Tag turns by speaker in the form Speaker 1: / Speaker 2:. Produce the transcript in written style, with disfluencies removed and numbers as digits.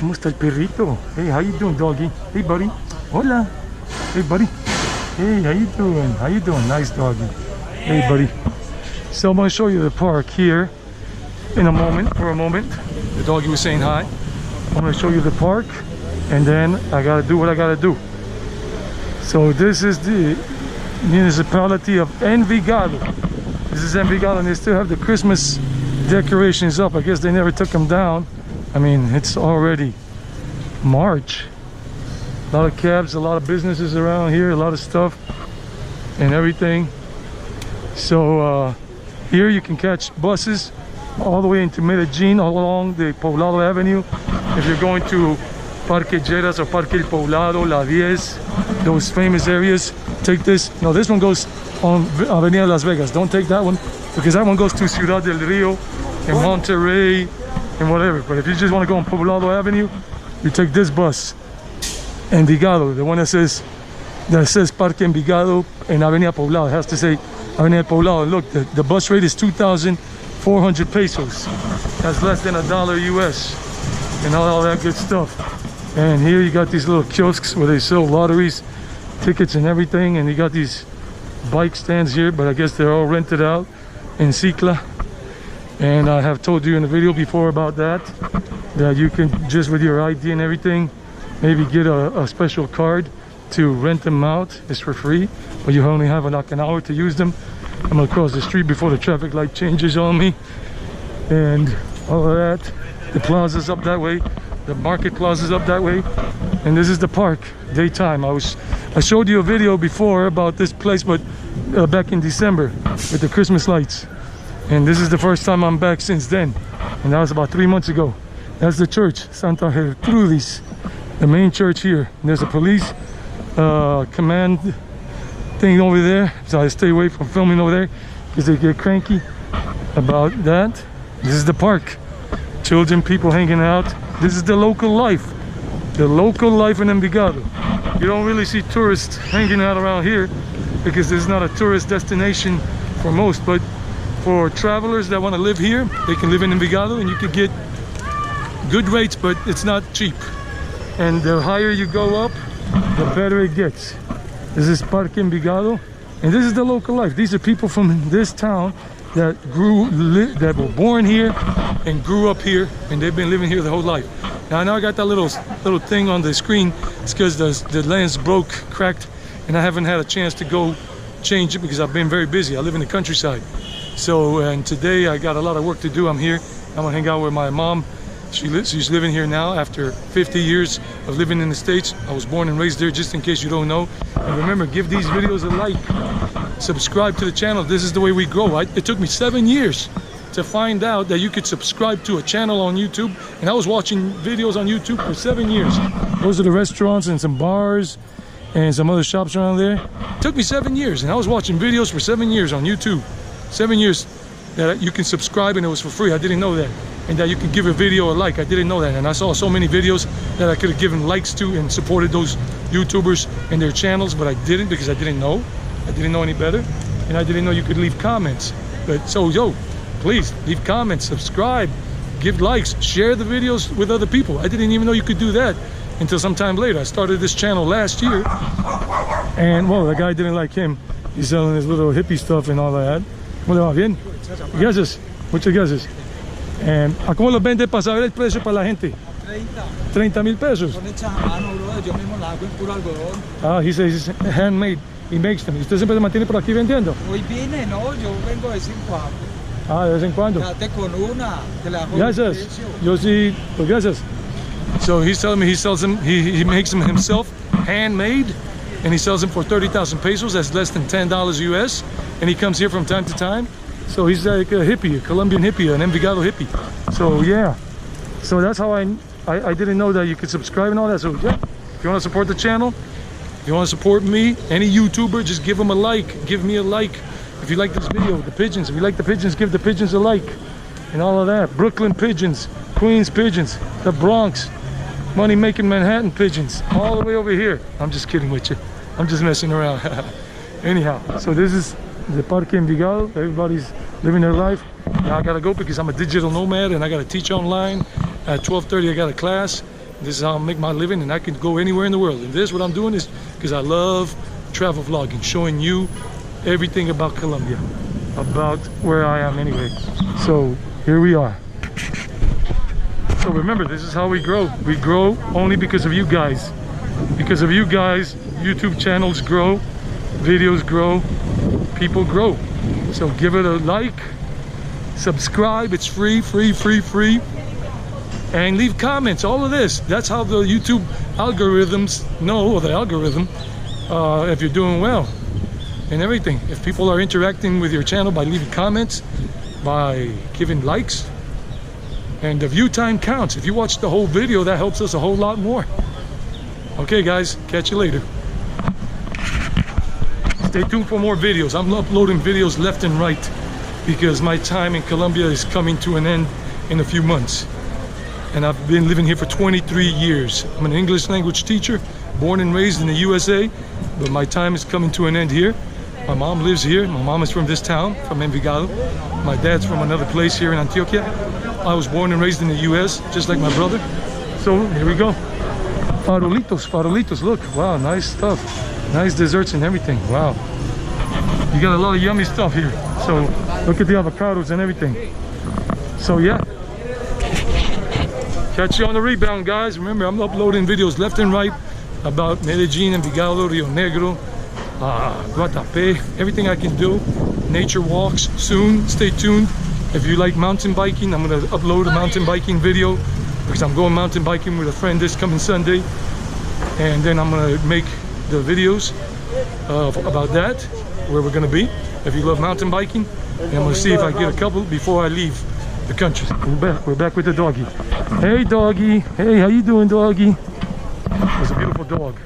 Speaker 1: ¿Cómo está el perrito? Hey, how you doing, doggy? Hey, buddy. Hola. Hey, buddy. Hey, how you doing? How you doing? Nice doggy. Hey, buddy. So I'm going to show you the park here in a moment. For a moment, the doggy was saying hi. I'm going to show you the park, and then I got to do what I got to do. So this is the municipality of Envigado. This is Envigado, and they still have the Christmas decorations up. I guess they never took them down. I mean, it's already March. A lot of cabs, a lot of businesses around here, a lot of stuff and everything. So here you can catch buses all the way into Medellín, all along the Poblado Avenue. If you're going to Parque Lleras or Parque Poblado, La 10, those famous areas, take this. No, this one goes on Avenida Las Vegas. Don't take that one, because that one goes to Ciudad del Rio and Monterrey and whatever. But if you just want to go on Poblado Avenue, you take this bus, Envigado, the one that says Parque Envigado and Avenida Poblado. It has to say Avenida Poblado. Look, the bus rate is 2,400 pesos. That's less than $1 US and all that good stuff. And here you got these little kiosks where they sell lotteries, tickets and everything. And you got these bike stands here, but I guess they're all rented out in Cicla. And I have told you in the video before about that you can just with your ID and everything, maybe get a special card to rent them out. It's for free, but you only have like an hour to use them. I'm gonna cross the street before the traffic light changes on me. And all of that, the plaza's up that way, the market plaza's up that way, and this is the park, daytime. I showed you a video before about this place, but back in December with the Christmas lights. And this is the first time I'm back since then, and that was about 3 months ago. That's the church, Santa Gertrudis, the main church here. And there's a police command thing over there, so I stay away from filming over there because they get cranky about that. This is the park, children, people hanging out. This is the local life in Envigado. You don't really see tourists hanging out around here because this is not a tourist destination for most, but for travelers that want to live here, they can live in Envigado, and you could get good rates, but it's not cheap. And the higher you go up, the better it gets. This is Parque Envigado, and this is the local life. These are people from this town that that were born here and grew up here, and they've been living here the whole life. Now I know I got that little thing on the screen. It's because the lens cracked, and I haven't had a chance to go change it because I've been very busy. I live in the countryside. So, and today I got a lot of work to do. I'm here. I'm gonna hang out with my mom. She's living here now after 50 years of living in the States. I was born and raised there, just in case you don't know. And remember, give these videos a like. Subscribe to the channel. This is the way we grow. It took me 7 years to find out that you could subscribe to a channel on YouTube. And I was watching videos on YouTube for 7 years. Those are the restaurants and some bars and some other shops around there. It took me 7 years, and I was watching videos for 7 years on YouTube. 7 years that you can subscribe, and it was for free. I didn't know that. And that you can give a video a like. I didn't know that. And I saw so many videos that I could have given likes to and supported those YouTubers and their channels, but I didn't because I didn't know. I didn't know any better. And I didn't know you could leave comments. But so, yo, please leave comments, subscribe, give likes, share the videos with other people. I didn't even know you could do that until sometime later. I started this channel last year. And, well, the guy didn't like him. He's selling his little hippie stuff and all that. ¿Cómo le va? ¿Bien? Gracias. Muchas gracias. ¿A cómo los vende para saber el precio para la gente? 30,000 pesos.
Speaker 2: Son hechas a mano, brother. Yo mismo las hago en puro algodón.
Speaker 1: Ah, he says it's handmade. He makes them. ¿Usted siempre se mantiene por aquí vendiendo?
Speaker 2: Hoy vine, no, yo vengo de vez en cuando.
Speaker 1: Ah, de vez en cuando.
Speaker 2: Quédate con una, te la hago.
Speaker 1: Gracias. Yo sí, pues gracias. So he's telling me he sells them, he makes them himself, handmade, and he sells them for 30,000 pesos. That's less than $10 US. And he comes here from time to time. So he's like a hippie, a Colombian hippie, an Envigado hippie. So yeah, so that's how I didn't know that you could subscribe and all that. So yeah, if you want to support the channel, if you want to support me, any YouTuber, just give them a like. Give me a like. If you like this video, the pigeons, if you like the pigeons, give the pigeons a like. And all of that. Brooklyn pigeons, Queens pigeons, the Bronx, money-making Manhattan pigeons, all the way over here. I'm just kidding with you. I'm just messing around. Anyhow, so this is the Parque Envigado. Everybody's living their life. Now I gotta go because I'm a digital nomad and I gotta teach online. At 12:30 I got a class, This is how I make my living, and I can go anywhere in the world. And this, what I'm doing is because I love travel vlogging, showing you everything about Colombia, about where I am anyway. So here we are. So remember, this is how we grow. We grow only because of you guys. Because of you guys, YouTube channels grow, videos grow, people grow. So give it a like, subscribe, it's free, and leave comments, all of this. That's how the YouTube algorithms know, or the algorithm, if you're doing well and everything. If people are interacting with your channel by leaving comments, by giving likes, and the view time counts. If you watch the whole video, that helps us a whole lot more. Okay guys, catch you later. Stay tuned for more videos. I'm uploading videos left and right because my time in Colombia is coming to an end in a few months. And I've been living here for 23 years. I'm an English language teacher, born and raised in the USA, but my time is coming to an end here. My mom lives here. My mom is from this town, from Envigado. My dad's from another place here in Antioquia. I was born and raised in the US, just like my brother. So here we go. Farolitos, farolitos, look, wow, nice stuff. Nice desserts and everything, wow. You got a lot of yummy stuff here. So look at the avocados and everything. So yeah. Catch you on the rebound, guys. Remember, I'm uploading videos left and right about Medellín, Envigado, Rio Negro, Guatapé, everything I can do. Nature walks soon. Stay tuned. If you like mountain biking, I'm going to upload a mountain biking video because I'm going mountain biking with a friend this coming Sunday. And then I'm going to make the videos about that, where we're going to be. If you love mountain biking, and I'm going to see if I get a couple before I leave the country. We're back with the doggy. Hey doggy, hey, how you doing, doggy? It's a beautiful dog.